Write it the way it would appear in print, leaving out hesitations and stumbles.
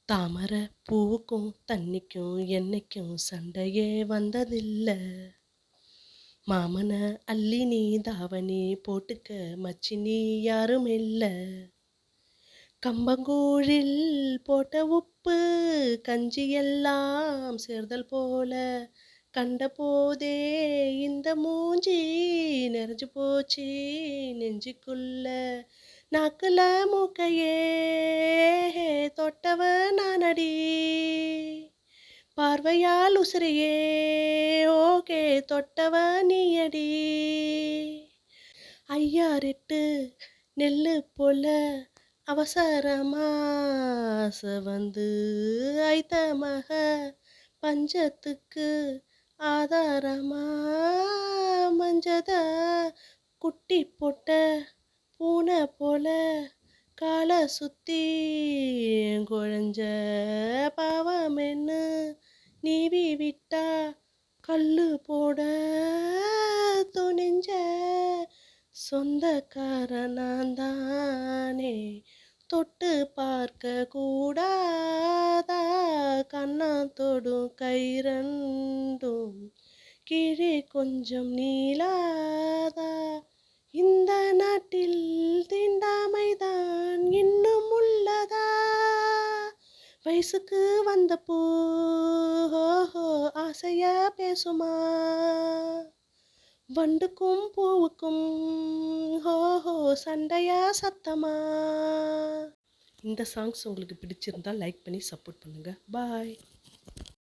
தாமரை பூவுக்கும் தண்ணிக்கும் என்னைக்கும் சண்டையே வந்ததில்ல. மாமன அள்ளி நீ தாவணி போட்டுக்க மச்சினி யாரும் இல்ல. கம்பங்கூழில் போட்ட உப்பு கஞ்சி எல்லாம் சேர்தல் போல கண்ட போதே இந்த மூஞ்சி நிறைஞ்சு போச்சு நெஞ்சுக்குள்ள. நாக்குல மூக்கையே தொட்டவ நானடி, பார்வையால் உசிரையே ஓகே தொட்டவ நீயடி. ஐயாரெட்டு நெல்லு போல அவசரமா வந்து ஐத்த மக பஞ்சத்துக்கு ஆதாரமா மஞ்சத குட்டி போட்ட பூனை போல காலை சுத்தி குழஞ்ச பாவமென்னு நீவி விட்டா கல்லு போட துணிஞ்ச சொந்தக்காரனாந்தானே. தொட்டு பார்க்க கூடாதா கண்ணாத்தோடும் கைரண்டும் கீழே கொஞ்சம் நீளாதா. இந்த நாட்டில் தீண்டாமைதான் இன்னும் உள்ளதா. வயசுக்கு வந்த பூ ஆசையா பேசுமா. வண்டுக்கும் பூவுக்கும் சண்டையா சத்தமா. இந்த சாங்ஸ் உங்களுக்கு பிடிச்சிருந்தா லைக் பண்ணி சப்போர்ட் பண்ணுங்க. பாய்.